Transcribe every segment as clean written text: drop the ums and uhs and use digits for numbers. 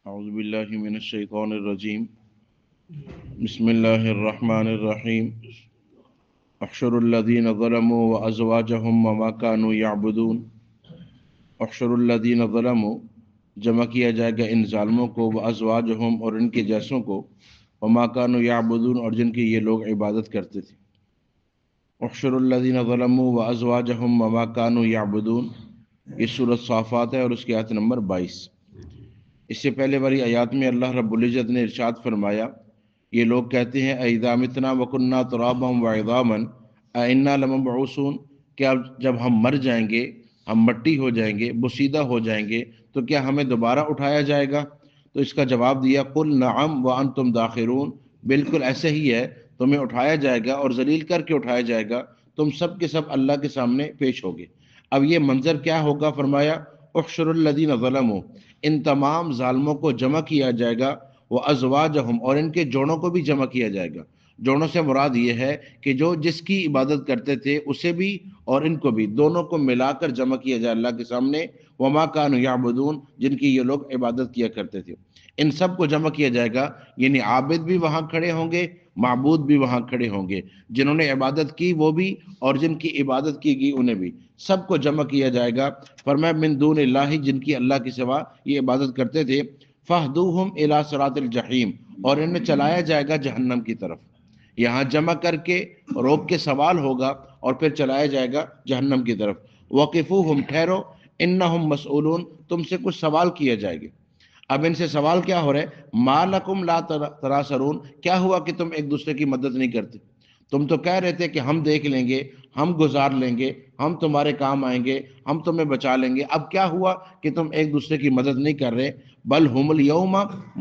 اعوذ باللہ من الشیطان الرجیم بسم اللہ الرحمن الرحیم احشر الذین ظلموا وازواجہم وما كانوا یعبدون۔ احشر الذین ظلموا جمع کیا جائے گا ان ظالموں کو، وازواجہم اور ان کے جیسوں کو، وما كانوا یعبدون اور جن کی یہ لوگ عبادت کرتے تھے۔ احشر الذین ظلموا وازواجہم وما كانوا یعبدون، یہ سورۃ صافات ہے اور اس کی آیت نمبر 22۔ اس سے پہلے والی آیات میں اللہ رب العزت نے ارشاد فرمایا، یہ لوگ کہتے ہیں اذا متنا وکننا ترابا وعظاما ائنا لمبعوثون، کیا جب ہم مر جائیں گے، ہم مٹی ہو جائیں گے، بوسیدہ ہو جائیں گے، تو کیا ہمیں دوبارہ اٹھایا جائے گا؟ تو اس کا جواب دیا قل نعم وانتم داخرون، بالکل ایسے ہی ہے، تمہیں اٹھایا جائے گا اور ذلیل کر کے اٹھایا جائے گا، تم سب کے سب اللہ کے سامنے پیش ہوگے۔ اب یہ منظر کیا ہوگا؟ فرمایا احشر الذین ظلموا، ان تمام ظالموں کو جمع کیا جائے گا، وازواجہم اور ان کے جوڑوں کو بھی جمع کیا جائے گا۔ جوڑوں سے مراد یہ ہے کہ جو جس کی عبادت کرتے تھے اسے بھی اور ان کو بھی، دونوں کو ملا کر جمع کیا جائے اللہ کے سامنے، وما كانوا یعبدون جن کی یہ لوگ عبادت کیا کرتے تھے، ان سب کو جمع کیا جائے گا، یعنی عابد بھی وہاں کھڑے ہوں گے، معبود بھی وہاں کھڑے ہوں گے، جنہوں نے عبادت کی وہ بھی اور جن کی عبادت کی گئی انہیں بھی، سب کو جمع کیا جائے گا۔ فرمایا من دون اللہ، جن کی اللہ کے سوا یہ عبادت کرتے تھے، فاہدوہم الی صراط الجحیم، اور انہیں چلایا جائے گا جہنم کی طرف۔ یہاں جمع کر کے روک کے سوال ہوگا اور پھر چلایا جائے گا جہنم کی طرف۔ وقفوہم، ٹھہرو، انہم مسئولون، تم سے کچھ سوال کیا جائے گا۔ اب ان سے سوال کیا ہو رہا ہے؟ ما لکم لا تراسرون، کیا ہوا کہ تم ایک دوسرے کی مدد نہیں کرتے؟ تم تو کہہ رہے تھے کہ ہم دیکھ لیں گے، ہم گزار لیں گے، ہم تمہارے کام آئیں گے، ہم تمہیں بچا لیں گے، اب کیا ہوا کہ تم ایک دوسرے کی مدد نہیں کر رہے؟ بل ہم الیوم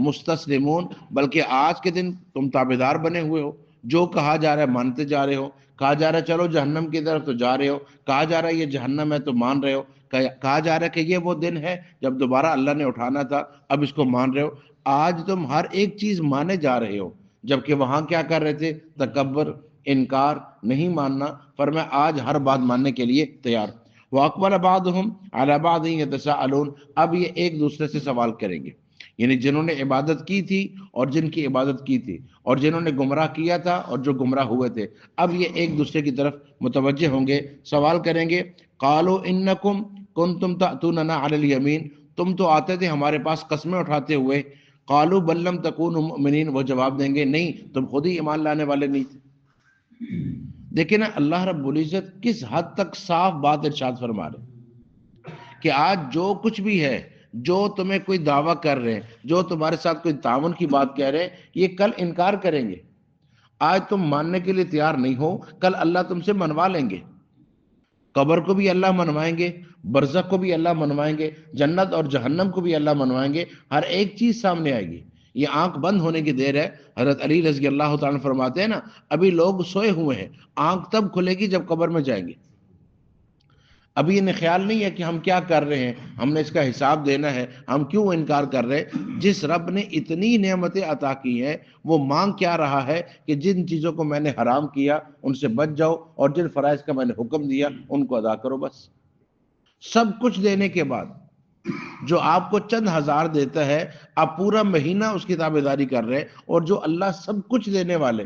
مستسلمون، بلکہ آج کے دن تم تابعدار بنے ہوئے ہو، جو کہا جا رہا ہے مانتے جا رہے ہو، کہا جا رہا ہے چلو جہنم کی طرف تو جا رہے ہو، کہا جا رہا ہے یہ جہنم ہے تو مان رہے ہو، کہا جا رہا ہے کہ یہ وہ دن ہے جب دوبارہ اللہ نے اٹھانا تھا، اب اس کو مان رہے ہو۔ آج تم ہر ایک چیز مانے جا رہے ہو، جبکہ وہاں کیا کر رہے تھے؟ تکبر، انکار، نہیں ماننا۔ فرمایا آج ہر بات ماننے کے لیے تیار۔ وَأَقْبَلَ بَعْضُهُمْ عَلَى بَعْضٍ يَتَسَاءَلُونَ، اب یہ ایک دوسرے سے سوال کریں گے، یعنی جنہوں نے عبادت کی تھی اور جن کی عبادت کی تھی، اور جنہوں نے گمراہ کیا تھا اور جو گمراہ ہوئے تھے، اب یہ ایک دوسرے کی طرف متوجہ ہوں گے، سوال کریں گے۔ قالوا انکم کنتم تأتوننا علی الیمین، تم تو آتے تھے ہمارے پاس قسمیں اٹھاتے ہوئے۔ قالوا بل لم تکونوا مؤمنین، وہ جواب دیں گے نہیں، تم خود ہی ایمان لانے والے نہیں تھے۔ دیکھیں نا اللہ رب العزت کس حد تک صاف بات ارشاد فرما رہے کہ آج جو کچھ بھی ہے، جو تمہیں کوئی دعویٰ کر رہے ہیں، جو تمہارے ساتھ کوئی تعاون کی بات کہہ رہے ہیں، یہ کل انکار کریں گے۔ آج تم ماننے کے لیے تیار نہیں ہو، کل اللہ تم سے منوا لیں گے۔ قبر کو بھی اللہ منوائیں گے، برزخ کو بھی اللہ منوائیں گے، جنت اور جہنم کو بھی اللہ منوائیں گے، ہر ایک چیز سامنے آئے گی۔ یہ آنکھ بند ہونے کی دیر ہے۔ حضرت علی رضی اللہ تعالیٰ فرماتے ہیں نا، ابھی لوگ سوئے ہوئے ہیں، آنکھ تب کھلے گی جب قبر میں جائیں گے۔ ابھی انہیں خیال نہیں ہے کہ ہم کیا کر رہے ہیں، ہم نے اس کا حساب دینا ہے، ہم کیوں انکار کر رہے ہیں؟ جس رب نے اتنی نعمتیں عطا کی ہیں، وہ مانگ کیا رہا ہے کہ جن چیزوں کو میں نے حرام کیا ان سے بچ جاؤ، اور جن فرائض کا میں نے حکم دیا ان کو ادا کرو۔ بس سب کچھ دینے کے بعد جو آپ کو چند ہزار دیتا ہے، آپ پورا مہینہ اس کی تابعداری کر رہے ہیں، اور جو اللہ سب کچھ دینے والے،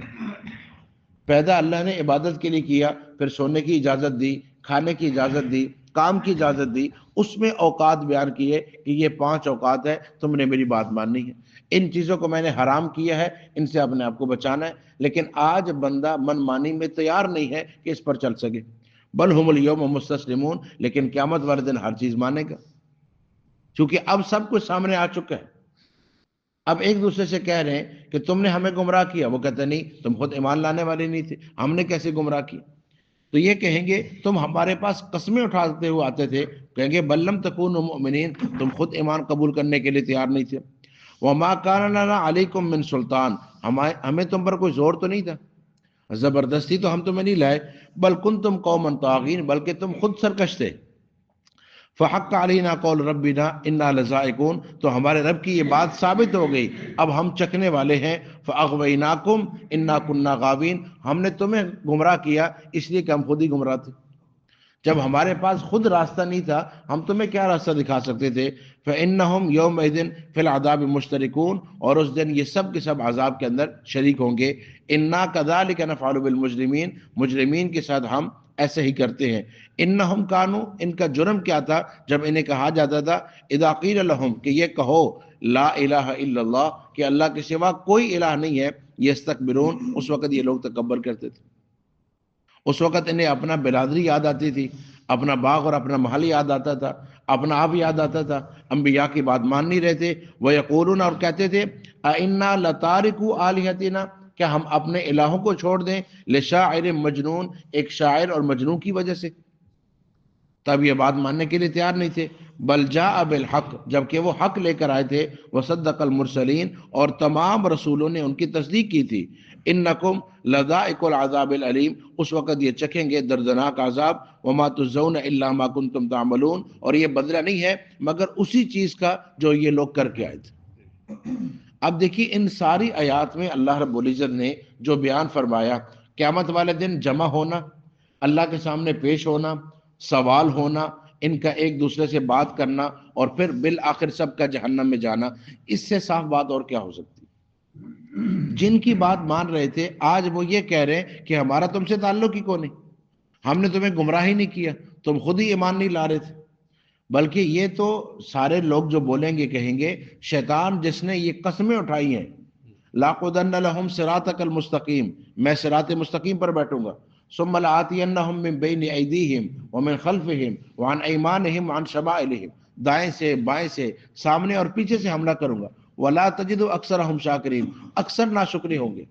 پیدا اللہ نے عبادت کے لیے کیا، پھر سونے کی اجازت دی، کھانے کی اجازت دی، کام کی اجازت دی، اس میں اوقات بیان کیے کہ یہ 5 اوقات ہے، تم نے میری بات ماننی ہے، ان چیزوں کو میں نے حرام کیا ہے، ان سے اپنے آپ کو بچانا ہے۔ لیکن آج بندہ من مانی میں تیار نہیں ہے کہ اس پر چل سکے۔ بل ہم الیوم مستسلمون، لیکن قیامت والے دن ہر چیز مانے گا، چونکہ اب سب کچھ سامنے آ چکا ہے۔ اب ایک دوسرے سے کہہ رہے ہیں کہ تم نے ہمیں گمراہ کیا، وہ کہتے ہیں نہیں، تم خود ایمان لانے والے نہیں تھے، ہم نے کیسے گمراہ کیا؟ تو یہ کہیں گے تم ہمارے پاس قسمیں اٹھاتے ہوئے آتے تھے، کہیں گے بل لم تکونوا مؤمنین، تم خود ایمان قبول کرنے کے لیے تیار نہیں تھے۔ وما کان لنا علیکم من سلطان، ہمیں تم پر کوئی زور تو نہیں تھا، زبردستی تو ہم تمہیں نہیں لائے، بل کنتم قوما طاغین، بلکہ تم خود سرکش تھے۔ فحق علینا قول ربنا انا لذائقون، تو ہمارے رب کی یہ بات ثابت ہو گئی، اب ہم چکنے والے ہیں۔ فاغویناکم انا کنا غاوین، ہم نے تمہیں گمراہ کیا اس لیے کہ ہم خود ہی گمراہ تھے۔ جب ہمارے پاس خود راستہ نہیں تھا ہم تمہیں کیا راستہ دکھا سکتے تھے؟ فَإِنَّهُمْ يَوْمَئِذٍ فِي الْعَذَابِ مُشْتَرِكُونَ، اور اس دن یہ سب کے سب عذاب کے اندر شریک ہوں گے۔ اِنَّا كَذَلِكَ نَفْعَلُ بِالْمُجْرِمِينَ، مجرمین کے ساتھ ہم ایسے ہی کرتے ہیں۔ انہم کانو، ان کا جرم کیا تھا جب انہیں کہا جاتا تھا اذا قیل لہم، کہ یہ کہو لا الہ الا اللہ، کہ اللہ کے سوا کوئی الہ نہیں ہے، یستکبرون، اس وقت یہ لوگ تکبر کرتے تھے۔ اس وقت انہیں اپنا برادری یاد آتی تھی، اپنا باغ اور اپنا محل یاد آتا تھا، اپنا آپ یاد آتا تھا، انبیاء کی بات مان نہیں رہے تھے۔ وَيَقُولُونَ، اور کہتے تھے أَإِنَّا لَتَارِكُو آلِهَتِنَا، کیا ہم اپنے الہوں کو چھوڑ دیں، لِشَاعِرٍ مجنون، ایک شاعر اور مجنون کی وجہ سے؟ تب یہ بات ماننے کے لیے تیار نہیں تھے۔ بل جاء بالحق، جبکہ وہ حق لے کر آئے تھے، وصدق المرسلین، اور تمام رسولوں نے ان کی تصدیق کی تھی۔ انکم لذائق العذاب العلیم، اس وقت یہ چکھیں گے دردناک عذاب۔ وما تجزون الا ما کنتم تعملون، اور یہ بدلہ نہیں ہے مگر اسی چیز کا جو یہ لوگ کر کے آئے تھے۔ اب دیکھیے ان ساری آیات میں اللہ رب العزت نے جو بیان فرمایا، قیامت والے دن جمع ہونا، اللہ کے سامنے پیش ہونا، سوال ہونا، ان کا ایک دوسرے سے بات کرنا، اور پھر بالآخر سب کا جہنم میں جانا، اس سے صاف بات اور کیا ہو سکتی؟ جن کی بات مان رہے تھے آج وہ یہ کہہ رہے ہیں کہ ہمارا تم سے تعلق ہی کون ہے، ہم نے تمہیں گمراہ ہی نہیں کیا، تم خود ہی ایمان نہیں لا رہے تھے۔ بلکہ یہ تو سارے لوگ جو بولیں گے کہیں گے شیطان جس نے یہ قسمیں اٹھائی ہیں، لَأَقْعُدَنَّ لَهُمْ صِرَاطَكَ الْمُسْتَقِيمَ، میں صراط مستقیم پر بیٹھوں گا، ثُمَّ لَآتِيَنَّهُم مِّن بَيْنِ أَيْدِيهِمْ وَمِنْ خَلْفِهِمْ وَعَنْ أَيْمَانِهِمْ وَعَنْ شَمَائِلِهِمْ، دائیں سے بائیں سے، سامنے اور پیچھے سے حملہ کروں گا۔ وَلَا تَجِدُ أَكْثَرَهُمْ شَاكِرِينَ، اکثر ناشکرے ہوں گے۔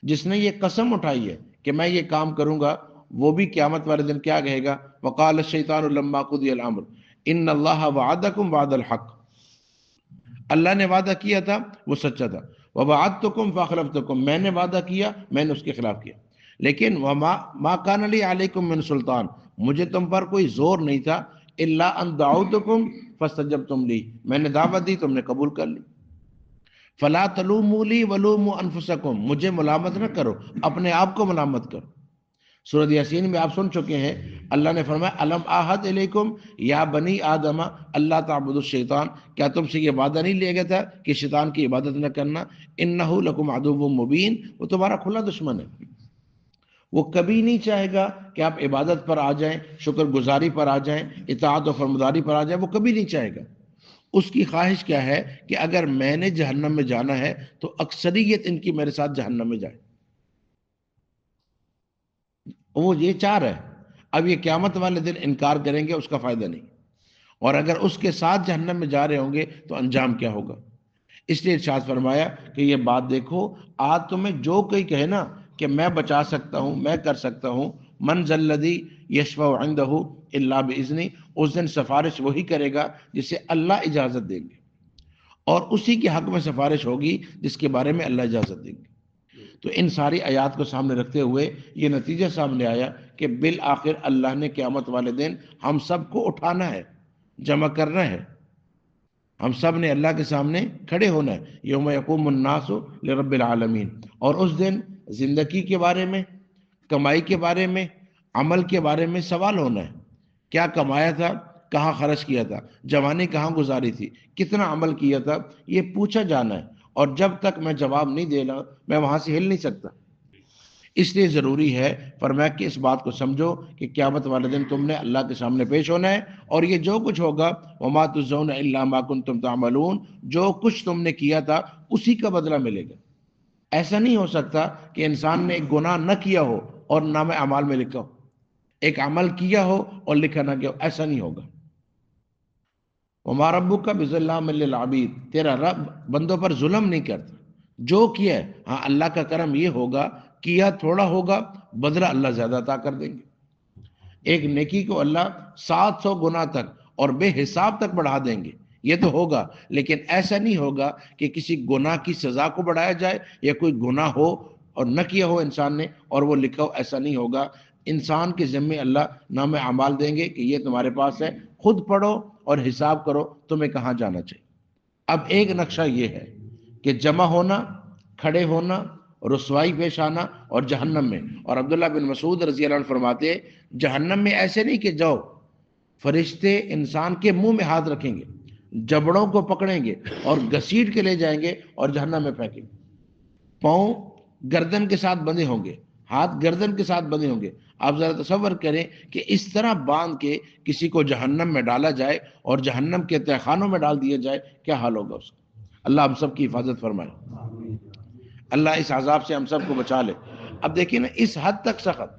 جس نے یہ قسم اٹھائی ہے کہ میں یہ کام کروں گا، وہ بھی قیامت والے دن کیا کہے گا؟ وَقَالَ الشَّيْطَانُ لَمَّا قُضِيَ الْأَمْرُ إِنَّ اللَّهَ وَعَدَكُمْ وَعْدَ الْحَقِّ، اللہ نے وعدہ کیا تھا وہ سچا تھا۔ وَوَعَدتُكُمْ فَأَخْلَفْتُكُمْ، میں نے وعدہ کیا میں نے اس کے خلاف کیا۔ لیکن مَا كَانَ لِي عَلَيْكُمْ مِنْ سُلطان، مجھے تم پر کوئی زور نہیں تھا، إِلَّا أَنْ دَعَوْتُكُمْ فَاسْتَجَبْتُمْ لِي، میں نے دعوت دی تم نے قبول کر لی۔ فَلَا تَلُومُوا لِي وَلُومُوا أَنفُسَكُمْ، مجھے ملامت نہ کرو اپنے آپ کو ملامت کرو۔ سورۃ یاسین میں آپ سن چکے ہیں، اللہ نے فرمایا الم آحد علیکم یا بنی آدم اللہ تعبدوا الشیطان، کیا تم سے یہ وعدہ نہیں لیا گیا تھا کہ شیطان کی عبادت نہ کرنا؟ انہ لکم عدو مبین، وہ تمہارا کھلا دشمن ہے، وہ کبھی نہیں چاہے گا کہ آپ عبادت پر آ جائیں، شکر گزاری پر آ جائیں، اطاعت و فرمانبرداری پر آ جائیں، وہ کبھی نہیں چاہے گا۔ اس کی خواہش کیا ہے کہ اگر میں نے جہنم میں جانا ہے تو اکثریت ان کی میرے ساتھ جہنم میں جائے، وہ یہ چاہ رہا ہے۔ اب یہ قیامت والے دن انکار کریں گے، اس کا فائدہ نہیں، اور اگر اس کے ساتھ جہنم میں جا رہے ہوں گے تو انجام کیا ہوگا؟ اس لیے ارشاد فرمایا کہ یہ بات دیکھو، آج تمہیں جو کوئی کہے نا کہ میں بچا سکتا ہوں، میں کر سکتا ہوں، من ذا الذی یشفع عندہ الا باذنہ، اس دن سفارش وہی کرے گا جسے اللہ اجازت دیں گے، اور اسی کے حق میں سفارش ہوگی جس کے بارے میں اللہ اجازت دیں گے۔ تو ان ساری آیات کو سامنے رکھتے ہوئے یہ نتیجہ سامنے آیا کہ بالآخر اللہ نے قیامت والے دن ہم سب کو اٹھانا ہے، جمع کرنا ہے، ہم سب نے اللہ کے سامنے کھڑے ہونا ہے۔ یوم یقوم الناس لرب العالمین، اور اس دن زندگی کے بارے میں، کمائی کے بارے میں، عمل کے بارے میں سوال ہونا ہے۔ کیا کمایا تھا، کہاں خرچ کیا تھا، جوانی کہاں گزاری تھی، کتنا عمل کیا تھا، یہ پوچھا جانا ہے، اور جب تک میں جواب نہیں دینا میں وہاں سے ہل نہیں سکتا۔ اس لیے ضروری ہے فرمایا کہ اس بات کو سمجھو کہ قیامت والے دن تم نے اللہ کے سامنے پیش ہونا ہے، اور یہ جو کچھ ہوگا وما تجزون الا ما کنتم تعملون، جو کچھ تم نے کیا تھا اسی کا بدلہ ملے گا۔ ایسا نہیں ہو سکتا کہ انسان نے ایک گناہ نہ کیا ہو اور نام اعمال میں لکھا ہو، ایک عمل کیا ہو اور لکھا نہ کیا ہو، ایسا نہیں ہوگا۔ وما ربک بظلام للعبید، تیرا رب بندوں پر ظلم نہیں کرتا، جو کیا ہے، ہاں اللہ کا کرم یہ ہوگا، کیا تھوڑا ہوگا بدلہ اللہ زیادہ عطا کر دیں گے۔ ایک نیکی کو اللہ 700 گنا تک اور بے حساب تک بڑھا دیں گے، یہ تو ہوگا، لیکن ایسا نہیں ہوگا کہ کسی گناہ کی سزا کو بڑھایا جائے یا کوئی گناہ ہو اور نہ کیا ہو انسان نے اور وہ لکھا ہو، ایسا نہیں ہوگا۔ انسان کے ذمے اللہ نام اعمال دیں گے کہ یہ تمہارے پاس ہے، خود پڑھو اور حساب کرو تمہیں کہاں جانا چاہیے۔ اب ایک نقشہ یہ ہے کہ جمع ہونا، کھڑے ہونا، رسوائی پیش آنا اور جہنم میں. اور عبداللہ بن مسعود رضی اللہ عنہ فرماتے ہیں جہنم میں ایسے نہیں کہ جاؤ، فرشتے انسان کے منہ میں ہاتھ رکھیں گے، جبڑوں کو پکڑیں گے اور گھسیٹ کے لے جائیں گے اور جہنم میں پھینکیں گے. پاؤں گردن کے ساتھ بندھے ہوں گے، ہاتھ گردن کے ساتھ بندھے ہوں گے. آپ ذرا تصور کریں کہ اس طرح باندھ کے کسی کو جہنم میں ڈالا جائے اور جہنم کے تہخانوں میں ڈال دیا جائے، کیا حال ہوگا اس کا. اللہ ہم سب کی حفاظت فرمائے، اللہ اس عذاب سے ہم سب کو بچا لے. اب دیکھیں نا اس حد تک سخت.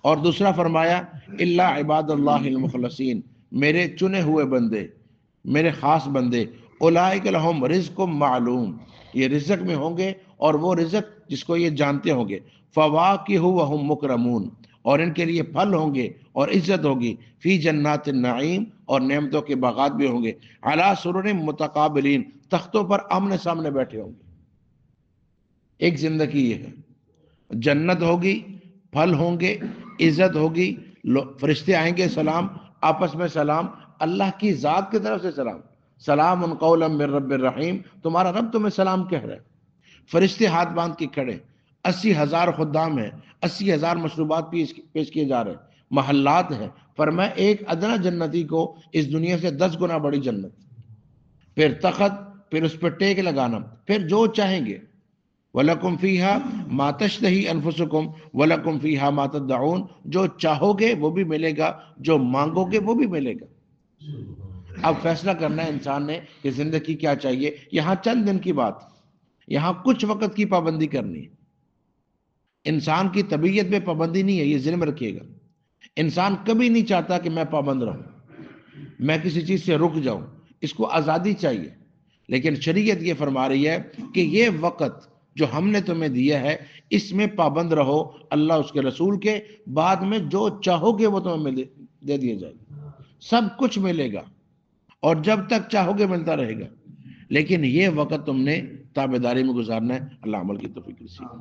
اور دوسرا فرمایا الا عباد اللہ المخلصین، میرے چنے ہوئے بندے، میرے خاص بندے، اولئک لہم رزق معلوم، یہ رزق میں ہوں گے اور وہ رزق جس کو یہ جانتے ہوں گے. فواکہ وہم مکرمون، اور ان کے لیے پھل ہوں گے اور عزت ہوگی. فی جنات النعیم، اور نعمتوں کے باغات بھی ہوں گے. علی سرر متقابلین، تختوں پر آمنے سامنے بیٹھے ہوں گے. ایک زندگی یہ ہے، جنت ہوگی، پھل ہوں گے، عزت ہوگی، فرشتے آئیں گے، سلام آپس میں سلام، اللہ کی ذات کی طرف سے سلام، سلام قولا من رب الرحیم، تمہارا رب تمہیں سلام کہہ رہا ہے. فرشتے ہاتھ باندھ کے کھڑے، 80,000 خدام ہیں، 80,000 مشروبات پیش کیے جا رہے ہیں، محلات ہیں. فرمایا ایک ادنا جنتی کو اس دنیا سے 10 گنا بڑی جنت، پھر تخت، پھر اس پہ ٹیک لگانا، پھر جو چاہیں گے. وَلَكُمْ فِيهَا مَا تَشْتَهِي أَنفُسُكُمْ وَلَكُمْ فِيهَا مَا تَدَّعُونَ، جو چاہو گے وہ بھی ملے گا، جو مانگو گے وہ بھی ملے گا. اب فیصلہ کرنا ہے انسان نے کہ زندگی کیا چاہیے. یہاں چند دن کی بات، یہاں کچھ وقت کی پابندی کرنی ہے. انسان کی طبیعت میں پابندی نہیں ہے، یہ ذہن میں رکھیے گا. انسان کبھی نہیں چاہتا کہ میں پابند رہوں، میں کسی چیز سے رک جاؤں، اس کو آزادی چاہیے. لیکن شریعت یہ فرما رہی ہے کہ یہ وقت جو ہم نے تمہیں دیا ہے اس میں پابند رہو، اللہ اس کے رسول کے. بعد میں جو چاہو گے وہ تمہیں دے دیا جائے گا، سب کچھ ملے گا اور جب تک چاہو گے ملتا رہے گا. لیکن یہ وقت تم نے تابعداری میں گزارنا ہے. اللہ عمل کی توفیق نصیب